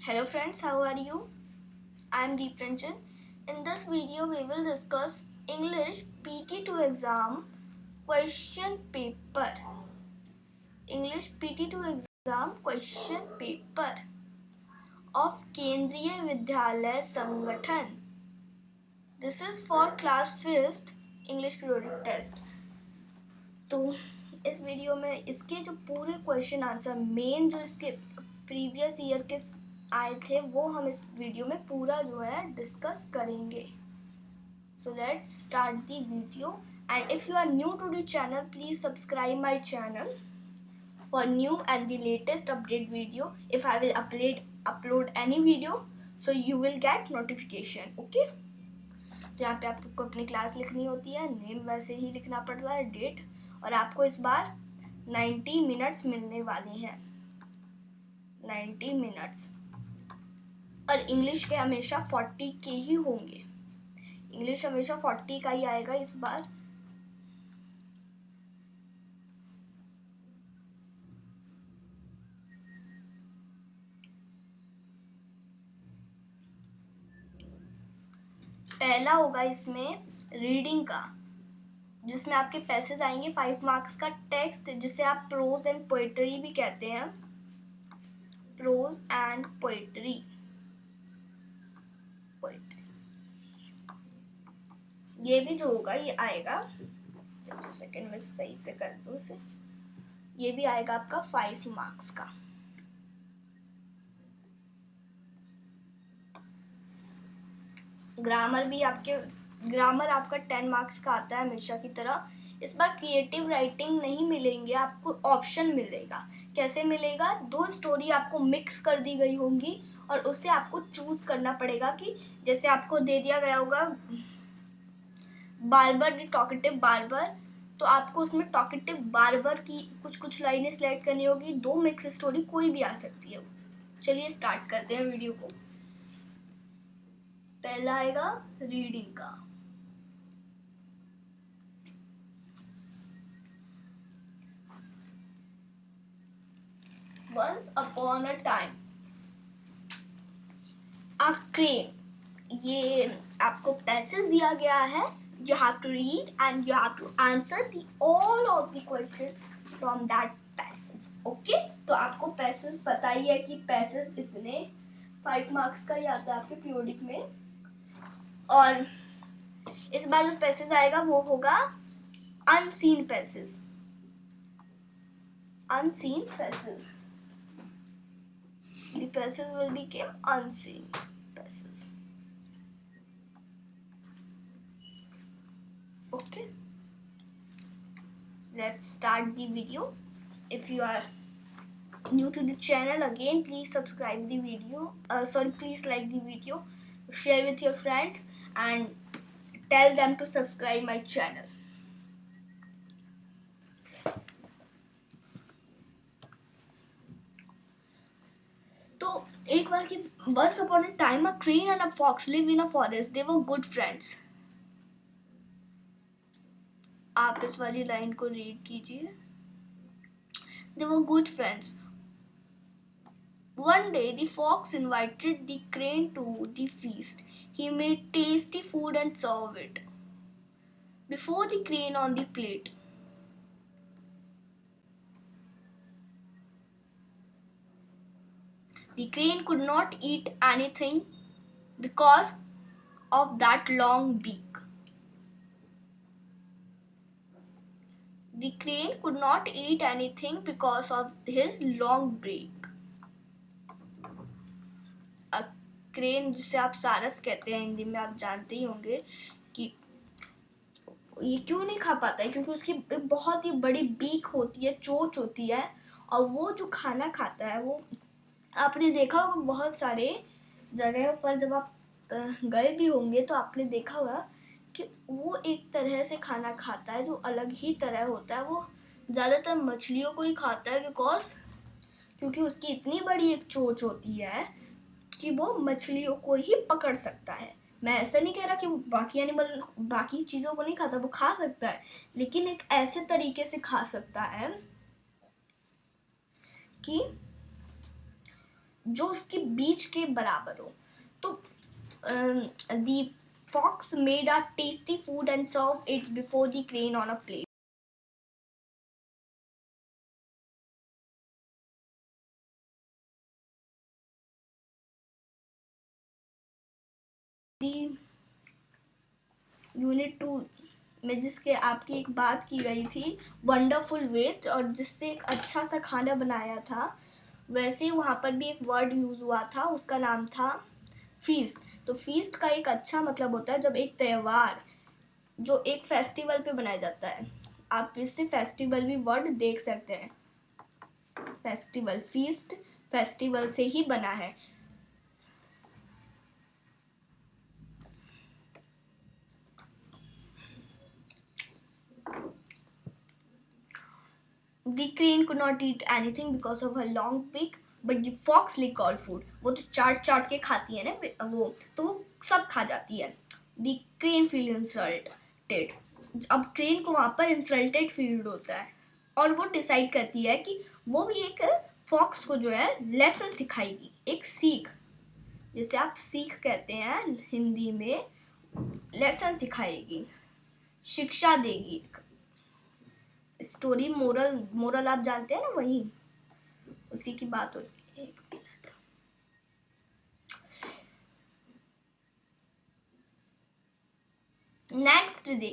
Hello friends, how are you? I am Deep Ranjan. In this video, we will discuss English PT2 exam question paper. English PT2 exam question paper of Kendriya Vidyalaya Sangathan. This is for class 5th English periodic test. तो इस video में इसके जो पूरे question answer main जो इसके previous year के आए थे वो हम इस वीडियो में पूरा जो है डिस्कस करेंगे. So let's start the video and if you are new to the channel please subscribe my channel for new and the latest update video. If I will upload any video so you will get notification. Okay, तो यहाँ पे आपको अपनी class लिखनी होती है, name वैसे ही लिखना पड़ता है, डेट, और आपको इस बार 90 मिनट्स मिलने वाले हैं. 90 मिनट्स और इंग्लिश के हमेशा 40 के ही होंगे. इंग्लिश हमेशा 40 का ही आएगा इस बार. पहला होगा इसमें रीडिंग का, जिसमें आपके पैसेज आएंगे 5 मार्क्स का टेक्स्ट, जिसे आप प्रोज एंड पोएट्री भी कहते हैं. Prose and poetry. ये भी जो होगा ये आएगा, जस्ट सेकंड में सही से कर दूं इसे. ये भी आएगा आपका 5 मार्क्स का. ग्रामर आपका 10 मार्क्स का आता है हमेशा की तरह. इस बार क्रिएटिव राइटिंग नहीं मिलेंगे आपको, ऑप्शन मिलेगा. कैसे मिलेगा? 2 स्टोरी आपको मिक्स कर दी गई होंगी और उससे आपको चूज करना पड़ेगा कि जैसे आपको दे दिया गया होगा बार्बर द टॉकेटिव बार्बर, तो आपको उसमें टॉकेटिव बार्बर की कुछ लाइनें सिलेक्ट करनी होगी. 2 मिक्स स्टोरी कोई भी आ सकती है. चलिए स्टार्ट करते हैं वीडियो को. पहला आएगा रीडिंग का. Once upon a time, a crane. ये आपको पैसेज दिया गया है. You have to read and you have to answer all of the questions from that passage. Okay? तो आपको पैसेज पता ही है कि पैसेज इतने 5 मार्क्स का ही आता है आपके पीरियोडिक में. और इस बार जो पैसेज आएगा वो होगा unseen passage. Unseen passes. The passage will become unseen passes. Okay. Let's start the video. If you are new to the channel, again please subscribe the video. Please like the video, share with your friends, and tell them to subscribe my channel. तो एक बार की once upon a time a crane and a fox live in a forest. They were good friends. आप इस वाली line को read कीजिए. They were good friends. One day the fox invited the crane to the feast. He made tasty food and served it before the crane on the plate. The crane could not eat anything because of that long beak. The crane could not eat anything because of his long beak. Crane जिसे आप सारस कहते हैं हिंदी में, आप जानते ही होंगे कि ये क्यों नहीं खा पाता है, क्योंकि उसकी बहुत ही बड़ी बीक होती है, चोंच होती है. और वो जो खाना खाता है वो आपने देखा होगा बहुत सारे जगह पर, जब आप गए भी होंगे तो आपने देखा होगा कि वो एक तरह से खाना खाता है जो अलग ही तरह होता है. वो ज़्यादातर मछलियों को ही खाता है क्योंकि उसकी इतनी बड़ी एक चोंच होती है कि वो मछलियों को ही पकड़ सकता है. मैं ऐसा नहीं कह रहा कि वो बाकी चीज़ों को नहीं खाता, वो खा सकता है, लेकिन एक ऐसे तरीके से खा सकता है कि जो उसके बीच के बराबर हो। तो the fox made a tasty food and served it before the crane on a plate. The unit 2 में जिसके आपकी एक बात की गई थी वंडरफुल वेस्ट, और जिससे एक अच्छा सा खाना बनाया था, वैसे वहाँ पर भी एक वर्ड यूज हुआ था, उसका नाम था फीस्ट। तो फीस्ट का एक अच्छा मतलब होता है जब एक त्यौहार जो एक फेस्टिवल पे बनाया जाता है। आप इससे फेस्टिवल भी वर्ड देख सकते हैं। फेस्टिवल, फीस्ट फेस्टिवल से ही बना है। The crane could not eat anything because of her long beak, but the fox licked all food. वो तो चाट चाट के खाती है ना वो, तो वो सब खा जाती है। The crane feel insulted. अब क्रेन को वहाँ पर इंसल्टेड फील होता है और वो डिसाइड करती है कि वो भी एक फॉक्स को जो है लेसन सिखाएगी, एक सीख, जिसे आप सीख कहते हैं हिंदी में, लेसन सिखाएगी, शिक्षा देगी। स्टोरी मोरल, मोरल आप जानते हैं ना, वही उसी की बात होती है। Next day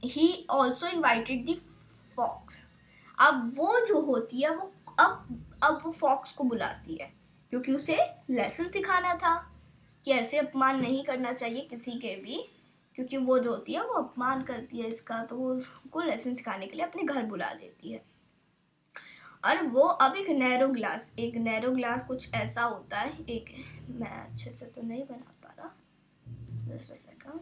he also invited the fox. अब वो जो होती है वो अब वो फॉक्स को बुलाती है, क्योंकि उसे लेसन सिखाना था कि ऐसे अपमान नहीं करना चाहिए किसी के भी, क्योंकि वो जो होती है वो अपमान करती है इसका, तो वो उसको लेसन सिखाने के लिए अपने घर बुला लेती है। और वो अब एक नैरो ग्लास कुछ ऐसा होता है, एक मैं अच्छे से तो नहीं बना पा रहा, जस्ट अ सेकंड,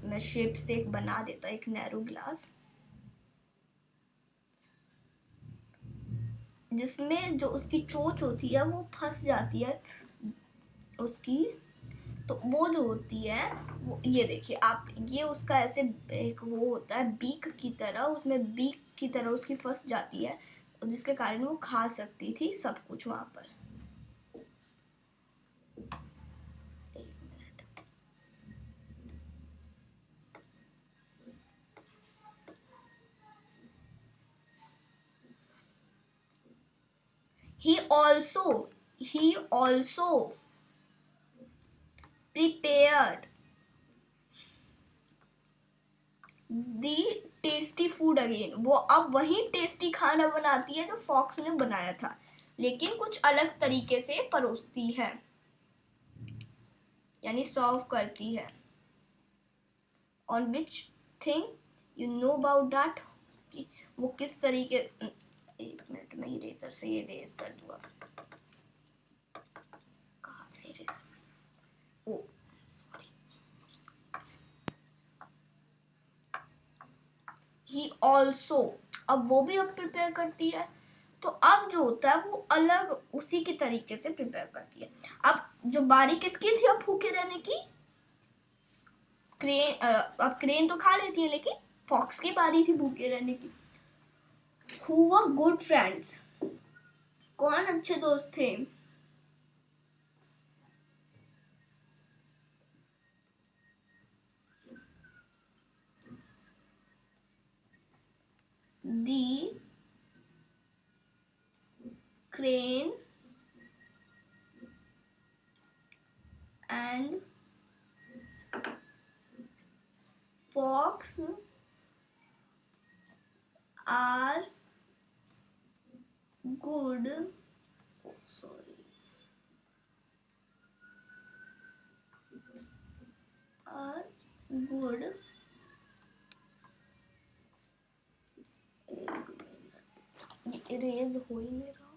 मैं शेप से एक बना देता, एक नैरो ग्लास जिसमें जो उसकी चोंच होती है वो फंस जाती है उसकी, तो वो जो होती है वो, ये देखिए आप, ये उसका ऐसे एक वो होता है बीक की तरह, उसमें बीक की तरह उसकी फंस जाती है, जिसके कारण वो खा सकती थी सब कुछ वहां पर। He also prepared the tasty food again. वो अब वही टेस्टी खाना बनाती है जो फॉक्स ने बनाया था, लेकिन कुछ अलग तरीके से परोसती है, यानी सर्व करती है। On which thing you know about that? वो किस तरीके, एक मिनट में इरेजर से ये रेज कर दूंगा, कहाँ से eraser, oh sorry. He also, अब वो भी अब प्रिपेयर करती है, तो अब जो होता है वो अलग उसी के तरीके से प्रिपेयर करती है। अब जो बारी किसकी थी अब भूखे रहने की, क्रेन, अब क्रेन तो खा लेती है, लेकिन फॉक्स की बारी थी भूखे रहने की। Who were good friends? कौन अच्छे दोस्त थे? The crane and fox are good, sorry, are good, erase हो ही नहीं रहा,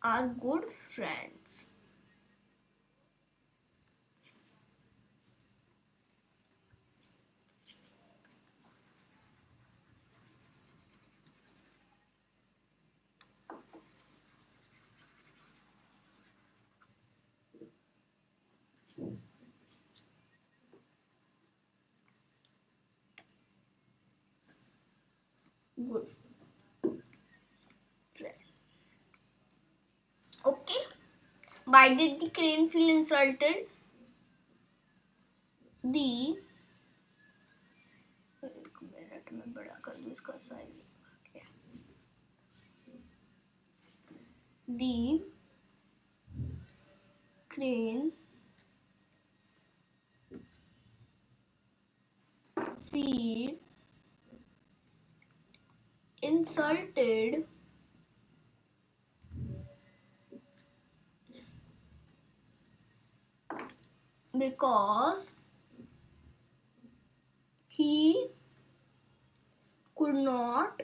are good friends. Why did the crane feel insulted? The एक मिनट में बड़ा कर दूं इसका size. The crane feel insulted because he could not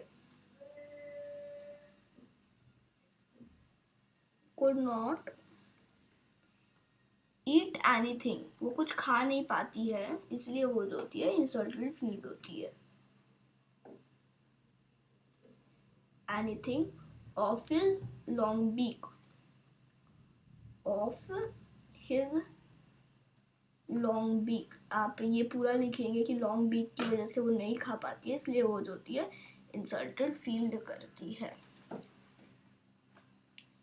eat anything. वो कुछ खा नहीं पाती है, इसलिए वो जो होती है insulted फील होती है. Anything of his long beak. Of his long beak. आप ये पूरा लिखेंगे कि long beak की वजह से वो नहीं खा पाती है, इसलिए वो जो होती है insulted फील करती है.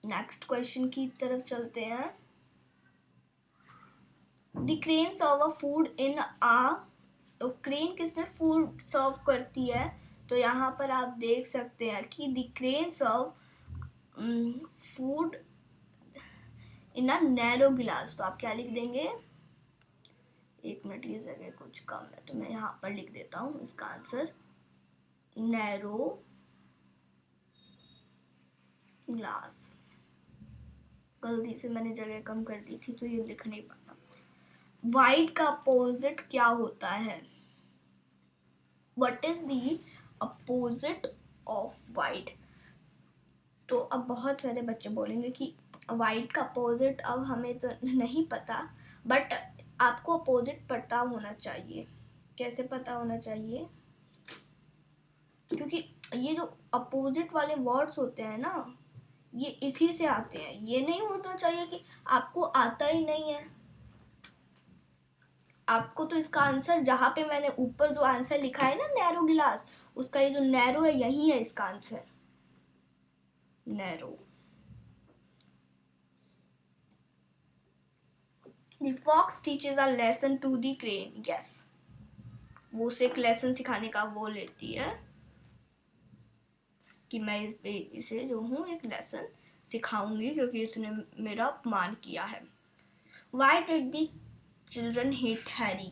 नेक्स्ट क्वेश्चन की तरफ चलते हैं. The crane serve a food in a. तो क्रेन किसमें फूड सर्व करती है? तो यहाँ पर आप देख सकते हैं कि the crane serve food in a narrow गिलास. तो आप क्या लिख देंगे? एक मिनट, ये जगह कुछ कम है तो मैं यहाँ पर लिख देता हूँ इसका आंसर. Narrow glass. गलती से मैंने जगह कम कर दी थी तो ये लिख नहीं पाता. वाइट का अपोजिट क्या होता है? What is the opposite of white? तो अब बहुत सारे बच्चे बोलेंगे कि वाइट का अपोजिट अब हमें तो नहीं पता, बट आपको अपोजिट पता होना चाहिए. कैसे पता होना चाहिए? क्योंकि ये जो अपोजिट वाले वर्ड्स होते हैं ना, ये इसी से आते हैं. ये नहीं होना चाहिए कि आपको आता ही नहीं है. आपको तो इसका आंसर जहां पे मैंने ऊपर जो आंसर लिखा है ना नैरो गिलास, उसका ये जो नैरो है यही है इसका answer. Narrow. The fox teaches a lesson to the crane. Yes. वो उसे एक लेसन सिखाने का वो लेती है कि मैं इसे जो हूँ एक लेसन सिखाऊंगी क्योंकि इसने मेरा अपमान किया है. Why did the children hate Harry?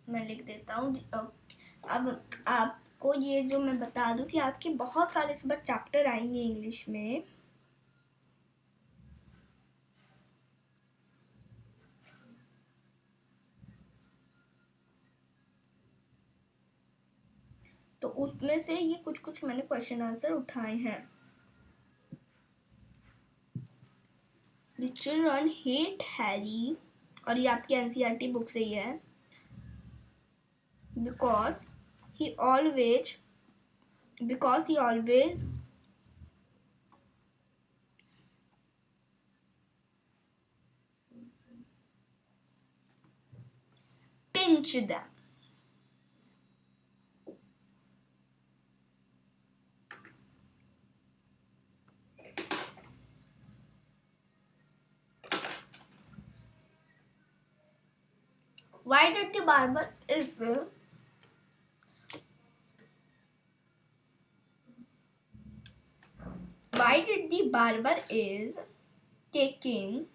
मैं लिख देता हूँ. अब आपको ये जो मैं बता दूं कि आपके बहुत सारे इस बार चैप्टर आएंगे इंग्लिश में. तो उसमें से ये कुछ कुछ मैंने क्वेश्चन आंसर उठाए हैं. The children hate Harry, और ये आपकी एनसीईआरटी बुक से ही है. because he always pinch them. Why did the barber is taking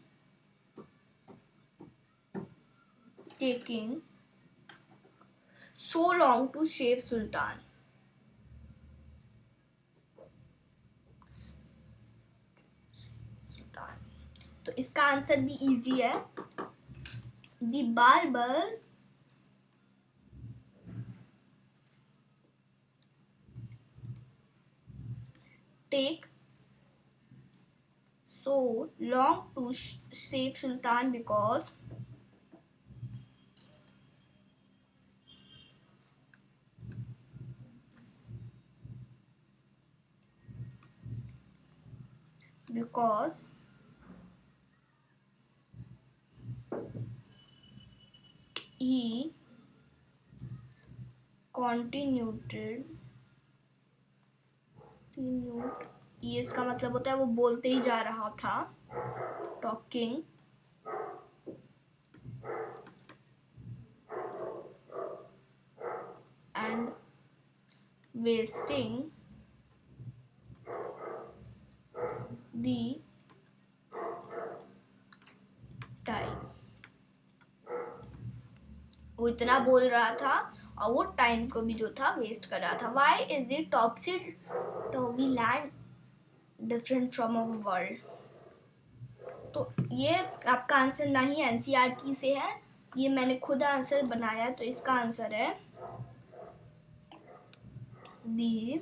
so long to shave Sultan? तो इसका आंसर भी इजी है. The barber take so long to shave Sultan because he कॉन्टिन्यूटेड, ये इसका मतलब होता है वो बोलते ही जा रहा था, talking, and wasting the time. वो इतना बोल रहा था और वो टाइम को भी जो था वेस्ट कर रहा था। Why is the topsy-turvy land different from our world? तो ये आपका आंसर ना ही एनसीईआरटी से है, ये मैंने खुद आंसर बनाया, तो इसका आंसर है दी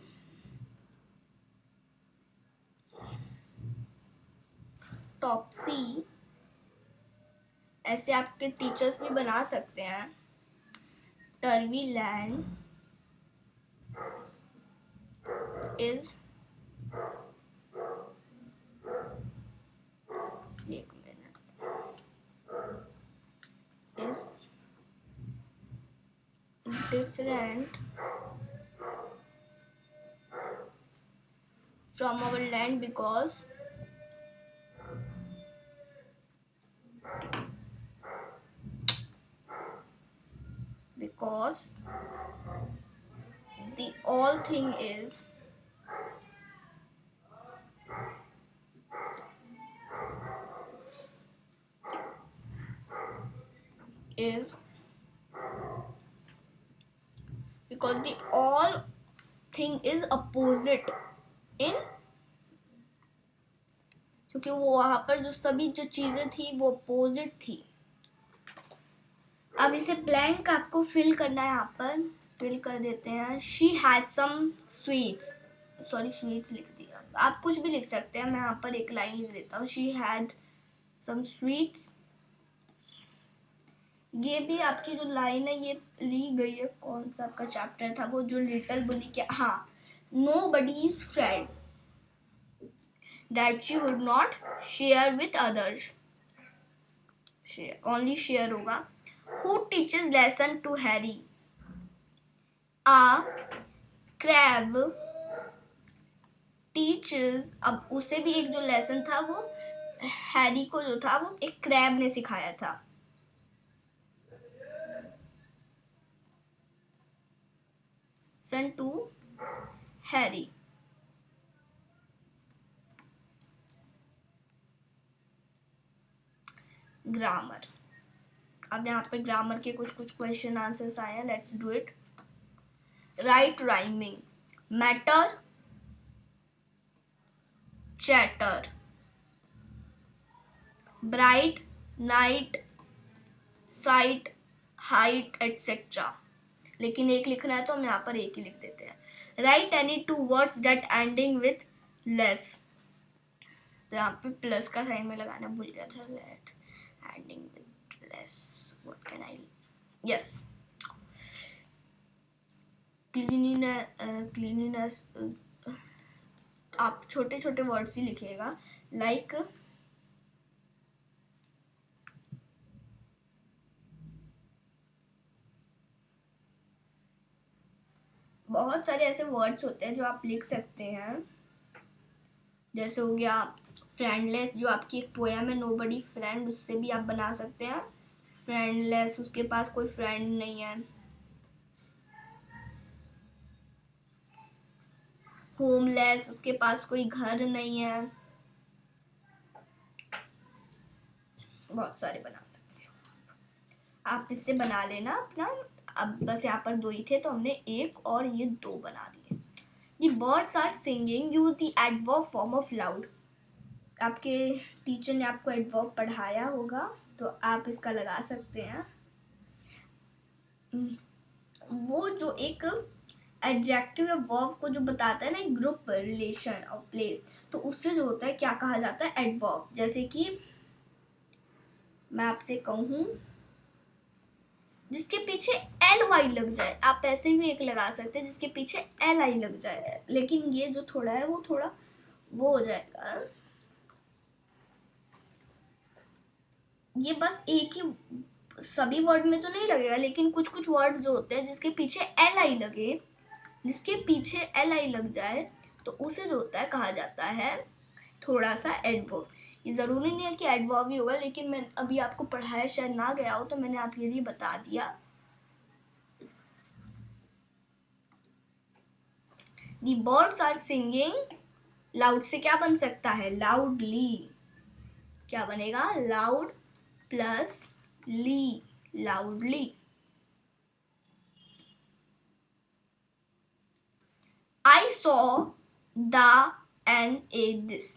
टॉपसी, ऐसे आपके टीचर्स भी बना सकते हैं, टर्वी लैंड इज, एक minute, is different from our land because the all thing is because the all thing is opposite in, क्योंकि वो वहां पर जो सभी जो चीजें थी वो अपोजिट थी। अब इसे ब्लैंक आपको फिल करना है, यहाँ पर फिल कर देते हैं। She had some sweets, sorry sweets लिख दिया, आप कुछ भी लिख सकते हैं, मैं यहाँ पर एक लाइन लिख देता हूँ, शी हैड सम स्वीट्स। ये भी आपकी जो लाइन है ये ली गई है, कौन सा आपका चैप्टर था वो, जो लिटिल बुली के, हाँ, nobody's friend that she would not share with others, share, only share होगा। Who teaches lesson to Harry? A crab teaches, अब उसे भी एक जो लेसन था वो हैरी को जो था वो एक क्रैब ने सिखाया था। सन टू हैरी। ग्रामर, अब यहाँ पे ग्रामर के कुछ क्वेश्चन आंसर्स आए हैं, let's do it. Right rhyming, matter, chatter, bright, night, site, height, etcetera. लेकिन एक लिखना है तो हम यहाँ पर एक ही लिख देते हैं। Right any two words that ending with less, तो यहाँ पे प्लस का साइन में लगाना भूल गया था। Let ending with less, what can I, yes, cleanliness, आप छोटे छोटे वर्ड्स ही लिखिएगा, लाइक बहुत सारे ऐसे वर्ड्स होते हैं जो आप लिख सकते हैं, जैसे हो गया फ्रेंडलेस, जो आपकी एक पोयम है नोबडी फ्रेंड, उससे भी आप बना सकते हैं फ्रेंडलेस, उसके पास कोई फ्रेंड नहीं है। होमलेस, उसके पास कोई घर नहीं है। बहुत सारे बना सकते हो आप, इससे बना लेना अपना। अब बस यहाँ पर दो ही थे तो हमने एक और ये दो बना दिए। The birds are singing, use the adverb form of loud। आपके टीचर ने आपको एडवर्ब पढ़ाया होगा तो आप इसका लगा सकते हैं। वो जो एक एडजेक्टिव या वर्ब को जो बताता है ना, ग्रुप, रिलेशन और प्लेस, तो उससे जो होता है क्या कहा जाता है, एडवर्ब। जैसे कि मैं आपसे कहूँ जिसके पीछे एल वाई लग जाए, आप ऐसे भी एक लगा सकते हैं जिसके पीछे एल आई लग जाए, लेकिन ये जो थोड़ा है वो थोड़ा वो हो जाएगा, ये बस एक ही सभी वर्ड में तो नहीं लगेगा, लेकिन कुछ कुछ वर्ड जो होते हैं जिसके पीछे एल आई लगे, जिसके पीछे एल आई लग जाए, तो उसे जो होता है कहा जाता है थोड़ा सा एडवर्ब। ये जरूरी नहीं है कि एडवर्ब ही होगा, लेकिन मैं अभी आपको पढ़ाया शायद ना गया हो तो मैंने आप ये भी बता दिया। The birds are singing loud से क्या बन सकता है? loudly। क्या बनेगा? loud plus ly, loudly। I saw the and a this।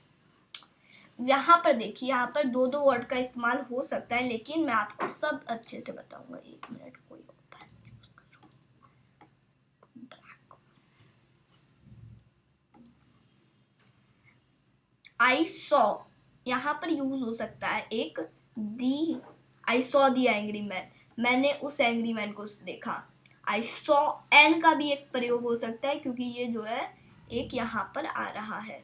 यहाँ पर देखिए, यहाँ पर दो दो वर्ड का इस्तेमाल हो सकता है, लेकिन मैं आपको सब अच्छे से बताऊंगा। एक मिनट, कोई I saw यहाँ पर यूज हो सकता है एक दी। I saw the angry man, मैंने उस एंग्री मैन को देखा। I saw एन का भी एक प्रयोग हो सकता है, क्योंकि ये जो है एक यहाँ पर आ रहा है।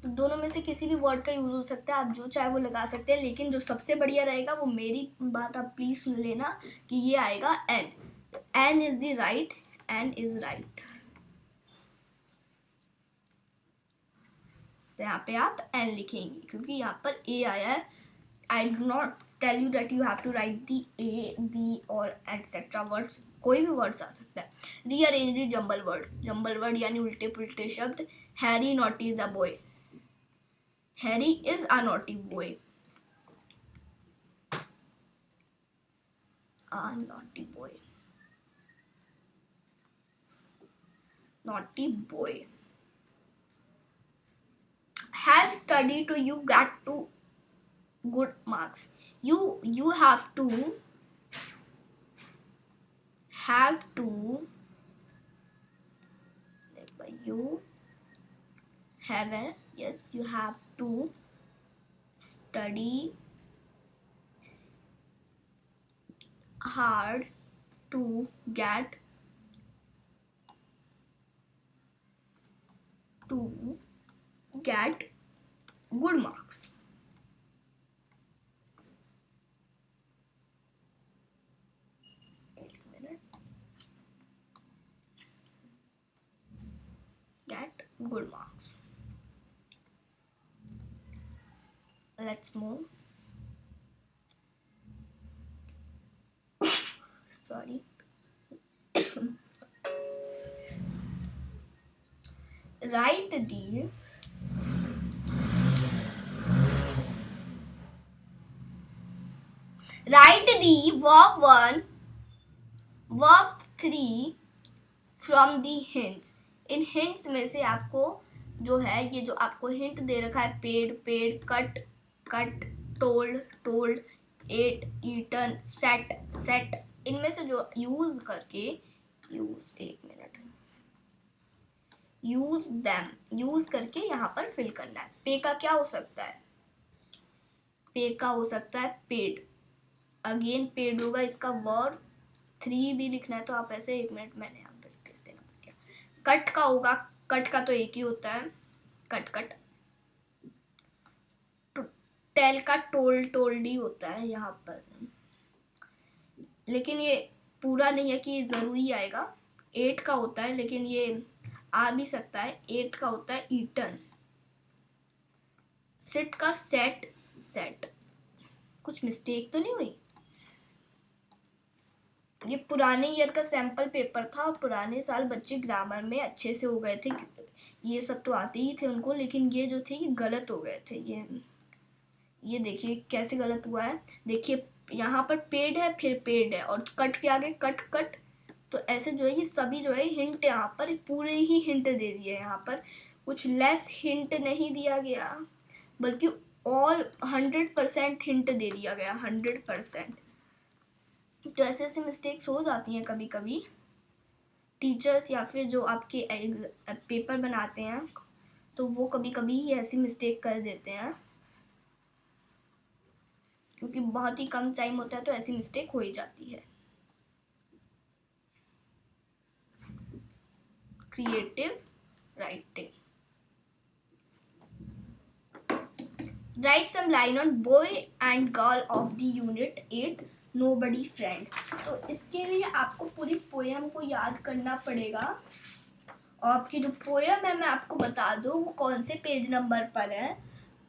तो दोनों में से किसी भी वर्ड का यूज हो सकता है, आप जो चाहे वो लगा सकते हैं, लेकिन जो सबसे बढ़िया रहेगा वो मेरी बात आप प्लीज सुन लेना कि ये आएगा N. N is the right, N is right. तो यहाँ पे आप एन लिखेंगे, क्योंकि यहाँ पर ए आया है। I do not tell you that you have to write the a, the और एटसेट्रा वर्ड्स, कोई भी वर्ड्स आ सकता है। Rearrange the jumble word, jumble word यानी उल्टे पुल्टे शब्द। Harry naughty is a boy, Harry is a naughty boy, a naughty boy, naughty boy। have studied to you get to good marks, you have to you have a, yes, you have to study hard to get good marks। Get good marks। Let's move। Sorry। write the verb 1, verb 3 from the hints। In hints में से आपको जो है, ये जो आपको hint दे रखा है, paid paid, cut cut, told told, ate eaten, set set, इनमें से जो यूज करके, एक मिनट, यूज देम, यूज करके यहाँ पर फिल करना है। पे का क्या हो सकता है? पे का हो सकता है पेड, अगेन पेड होगा। इसका वर्ब 3 भी लिखना है तो आप ऐसे, एक मिनट, मैंने यहाँ पे स्पेस देना पड़ गया। कट का होगा, कट का तो एक ही होता है, कट कट। टेल का टोल्ड टोल्ड ही होता है यहाँ पर, लेकिन ये पूरा नहीं है कि ये जरूरी आएगा। 8 का होता है, लेकिन ये आ भी सकता है। 8 का होता है ईटन। सिट का सेट सेट। कुछ मिस्टेक तो नहीं हुई? ये पुराने ईयर का सैंपल पेपर था, और पुराने साल बच्चे ग्रामर में अच्छे से हो गए थे, ये सब तो आते ही थे उनको, लेकिन ये जो थे ये गलत हो गए थे। ये देखिए कैसे गलत हुआ है। देखिए यहाँ पर पेड है, फिर पेड है, और कट के आगे कट कट। तो ऐसे जो है ये सभी जो है हिंट, यहाँ पर पूरे ही हिंट दे दिए। यहाँ पर कुछ लेस हिंट नहीं दिया गया, बल्कि ऑल 100% हिंट दे दिया गया, 100%। तो ऐसे ऐसे मिस्टेक्स हो जाती हैं कभी कभी। टीचर्स या फिर जो आपके पेपर बनाते हैं, तो वो कभी कभी ही ऐसी मिस्टेक कर देते हैं, क्योंकि बहुत ही कम टाइम होता है तो ऐसी मिस्टेक हो ही जाती है। Creative writing. Write some line on boy and girl of the unit 8 nobody friend. तो इसके लिए आपको पूरी पोयम को याद करना पड़ेगा। और आपकी जो पोयम है मैं आपको बता दूं वो कौन से पेज नंबर पर है।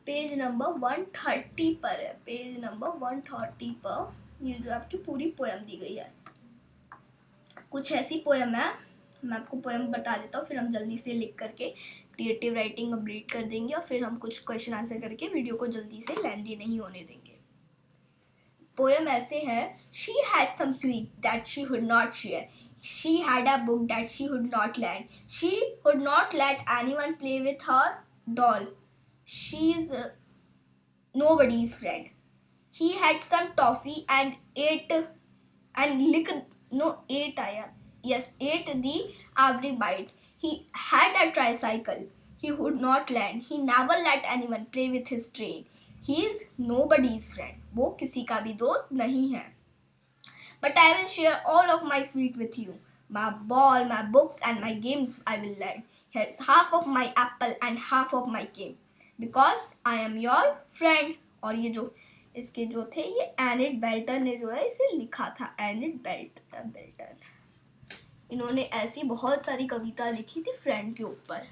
पेज नंबर 130 पर है। पेज नंबर 130 पर ये जो आपकी पूरी पोयम दी गई है। कुछ ऐसी पोयम है, मैं आपको पोयम बता देता हूँ, फिर हम जल्दी से लिख करके क्रिएटिव राइटिंग कंप्लीट कर देंगे और फिर हम कुछ क्वेश्चन आंसर करके वीडियो को जल्दी से लेंथी नहीं होने देंगे। पोयम ऐसे है। She had some sweet that she would not share. She had a book that she would not lend. She would not let anyone play with her doll. She's nobody's friend. He had some toffee and ate ate the every bite. He had a tricycle he would not lend. He never let anyone play with his train. He is nobody's friend. वो किसी का भी दोस्त नहीं है. But I will share all of my sweet with you. My ball, my books and my games I will lend. Here's half of my apple and half of my game. Because I am your friend. और ये जो इसके जो थे ये unit बेल्टर ने जो है इसे लिखा था। एनिट बेल्टर इन्होंने ऐसी बहुत सारी कविता लिखी थी फ्रेंड के ऊपर।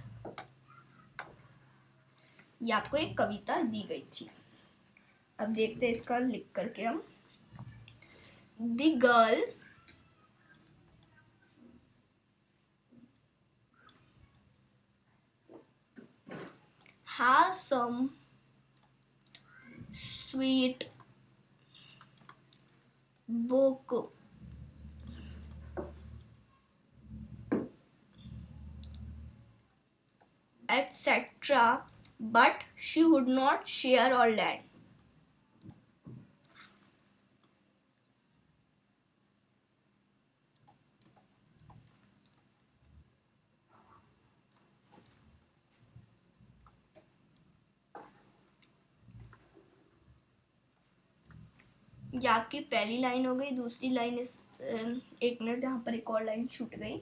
ये आपको एक कविता दी गई थी। अब देखते हैं इसका लिख करके हम। The girl has some sweet book etc. but she would not share or lend. ये आपकी पहली लाइन हो गई। दूसरी लाइन इस एक मिनट, यहाँ पर एक और लाइन छूट गई।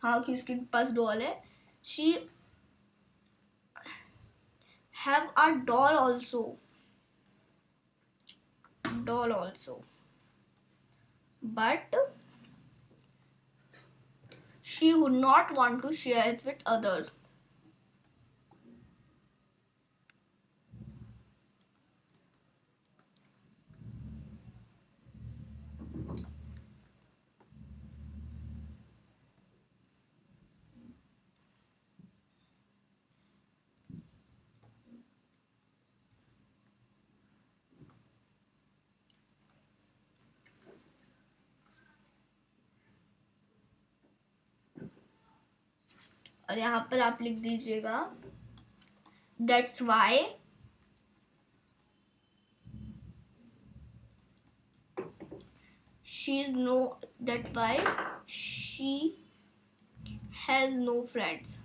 हाँ कि उसके पास डॉल है। She have a doll also but she would not want to share it with others. और यहाँ पर आप लिख दीजिएगा that's why she has no friends.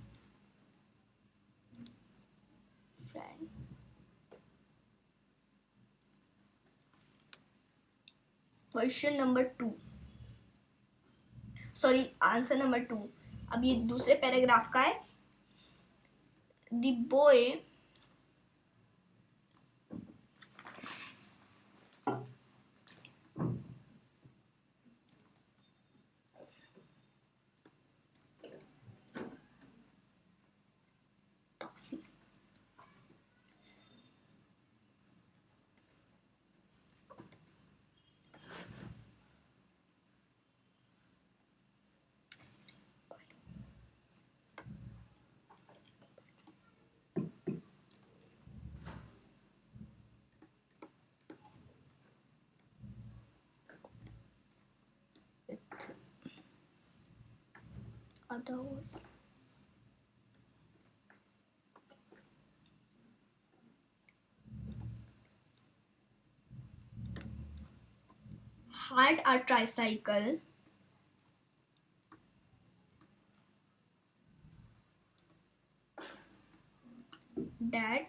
Question number 2 sorry answer number 2। अब ये दूसरे पैराग्राफ का है। The boy others had a tricycle that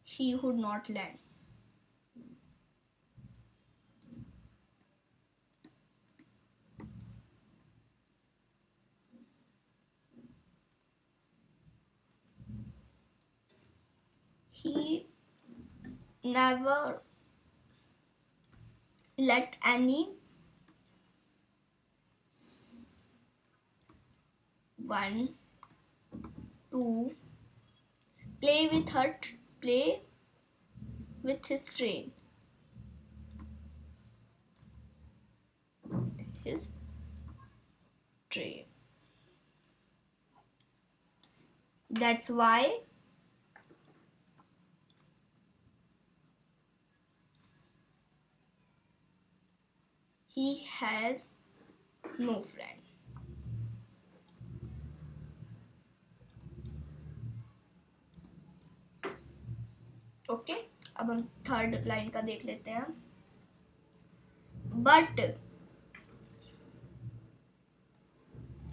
he would not lend. He never let any one two play with her play with his train. His train. That's why he has no friend. Okay अब हम third line का देख लेते हैं. But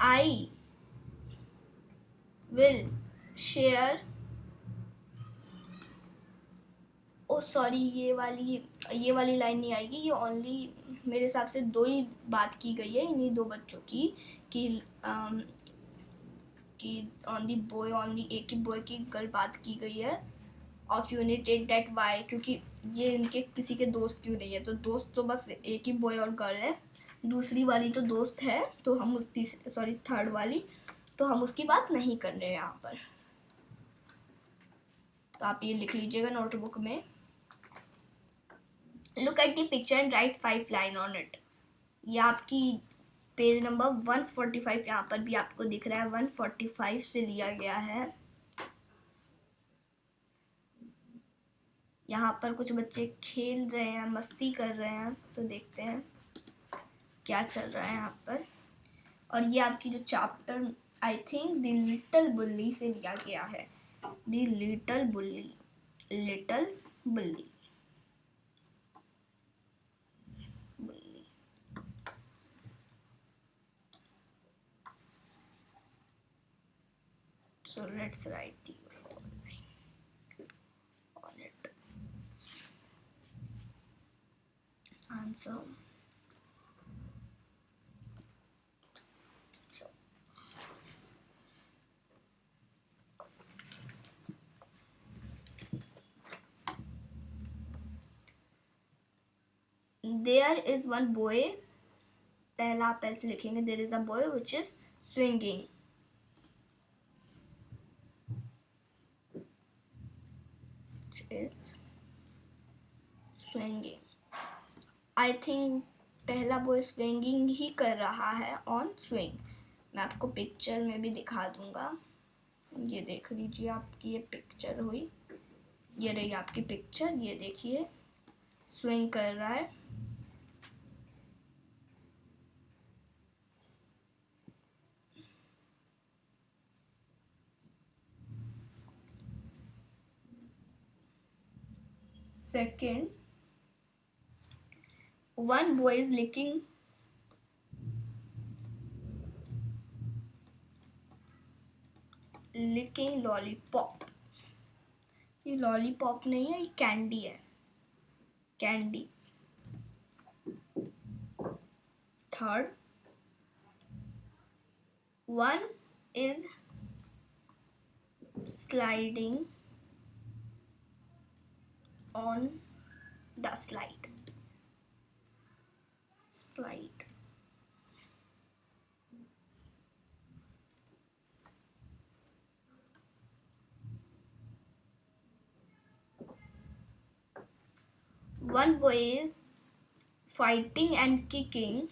I will share. Oh sorry, ये वाली line नहीं आएगी. ये ओनली मेरे हिसाब से दो ही बात की गई है इन्हीं दो बच्चों की कि ऑन दी बॉय ऑनली एक ही बॉय की गर्ल बात की गई है ऑफ यूनिट 8 डेट वाई, क्योंकि ये इनके किसी के दोस्त क्यों नहीं है. तो दोस्त तो बस एक ही बॉय और गर्ल है. दूसरी वाली तो दोस्त है, तो हम थर्ड वाली तो हम उसकी बात नहीं कर रहे हैं यहाँ पर. तो आप ये लिख लीजिएगा नोटबुक में. Look at the picture and right 5 line on it. ये आपकी पेज नंबर 145 यहाँ पर भी आपको दिख रहा है. 145 से लिया गया है. यहाँ पर कुछ बच्चे खेल रहे हैं, मस्ती कर रहे हैं. तो देखते हैं क्या चल रहा है यहाँ पर. और ये आपकी जो chapter I think the little bully से लिया गया है. The little bully. So let's write the on it. Answer. So there is one boy. पहला आप ऐसे लिखेंगे. There is a boy which is swinging. Is swinging. I think पहला boy swinging ही कर रहा है ऑन स्विंग. मैं आपको पिक्चर में भी दिखा दूंगा. ये देख लीजिए आपकी ये पिक्चर हुई. ये रही आपकी पिक्चर. ये देखिए स्विंग कर रहा है. Second, one boy is licking lollipop. ये लॉलीपॉप नहीं है, ये कैंडी है. Candy. Third, one is sliding on the slide. One boy is fighting and kicking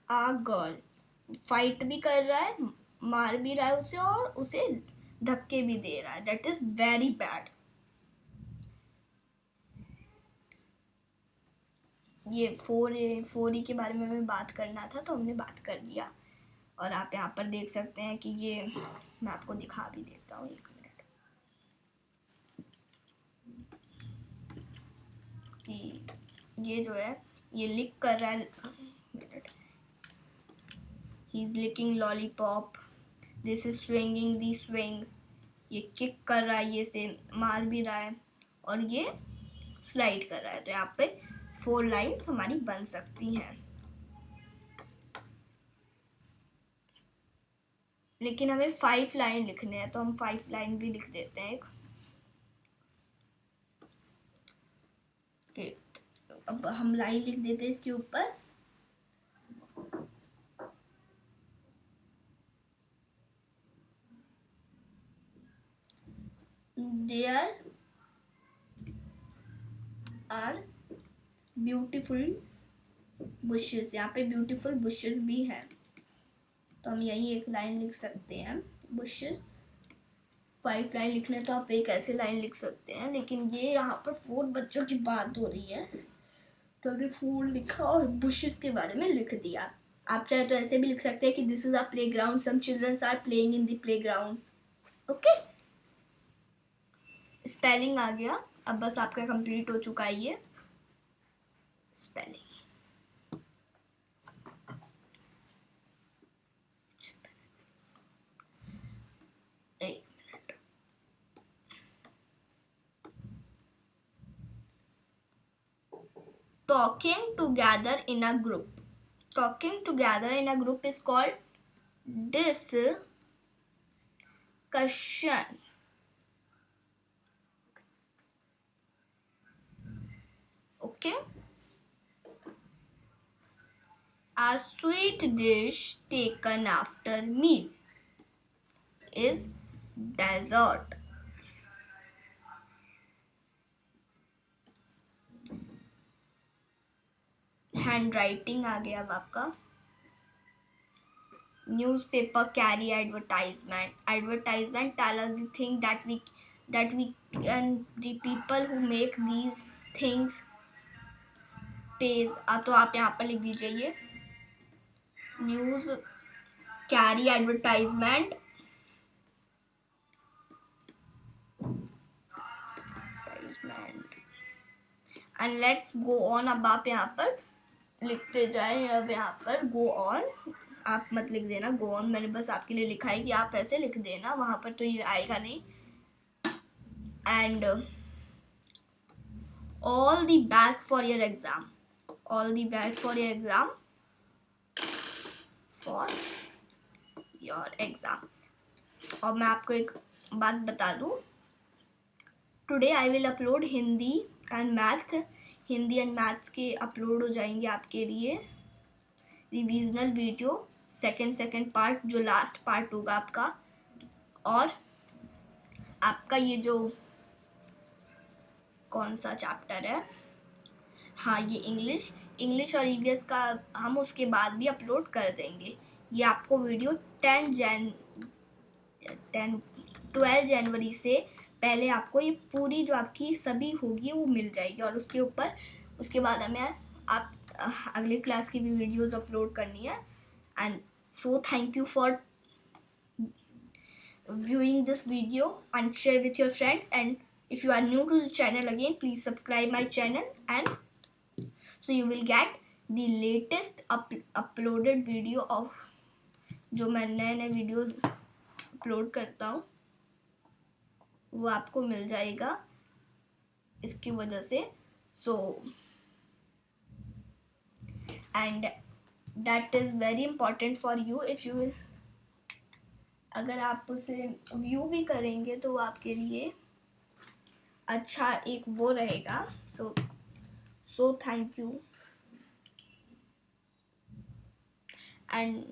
a girl. Fight भी कर रहा है, मार भी रहा है उसे और उसे धक्के भी दे रहा है. That is very bad. ये 4E के बारे में हमें बात करना था तो हमने बात कर दिया. और आप यहाँ पर देख सकते हैं कि ये मैं आपको दिखा भी देता हूँ. 1 मिनट. ये जो है ये लिक कर रहा है. He is licking lollipop. This is swinging the swing. ये किक कर रहा है, ये से मार भी रहा है और ये स्लाइड कर रहा है. तो यहाँ पे 4 लाइन्स हमारी बन सकती हैं। लेकिन हमें 5 लाइन लिखने हैं, तो हम 5 लाइन भी लिख देते हैं। अब हम लाइन लिख देते हैं इसके ऊपर। There are beautiful bushes, यहाँ पे ब्यूटीफुल bushes भी है, तो हम यही एक लाइन लिख सकते हैं bushes। 5 लाइन लिखने तो आप एक ऐसे लाइन लिख सकते हैं, लेकिन ये यहाँ पर 4 बच्चों की बात हो रही है, तो हमने 4 लिखा और bushes के बारे में लिख दिया। आप चाहे तो ऐसे भी लिख सकते हैं कि this is a playground, some childrens are playing in the playground. Okay, spelling आ गया, अब बस आपका कंप्लीट हो चुका है ये spelling. Talking together in a group. Talking together in a group is called discussion. Okay. A sweet dish taken after meal is dessert. Handwriting आ गया अब आपका। Newspaper carry advertisement. Advertisement tell us the thing that we and the people who make these things pays. तो आप यहाँ पर लिख दीजिए ये news carry advertisement and let's go on. अब आप यहाँ पर लिखते जाए, अब यहाँ पर गो ऑन आप मत लिख देना, गो ऑन मैंने बस आपके लिए लिखा है कि आप ऐसे लिख देना, वहां पर तो ये आएगा नहीं। And all the best for your exam, all the best for your exam, for your exam. और मैं आपको एक बात बता दूं, today I will upload Hindi and math, Hindi and maths के अपलोड हो जाएंगे आपके लिए रिविजनल वीडियो, सेकंड पार्ट जो लास्ट पार्ट होगा आपका। और आपका ये जो कौन सा चैप्टर है, हाँ ये इंग्लिश और ईवीएस का हम उसके बाद भी अपलोड कर देंगे। ये आपको वीडियो 12 जनवरी से पहले आपको ये पूरी जो आपकी सभी होगी वो मिल जाएगी, और उसके ऊपर उसके बाद हमें आप अगले क्लास की भी वीडियोस अपलोड करनी है। And so thank you for viewing this video and share with your friends, and if you are new to the channel again, please subscribe my channel, and so you will get the latest uploaded video of जो मैं नए videos upload करता हूँ वो आपको मिल जाएगा इसकी वजह से। So and that is very important for you, if you will, अगर आप उसे व्यू भी करेंगे तो आपके लिए अच्छा एक वो रहेगा। So thank you and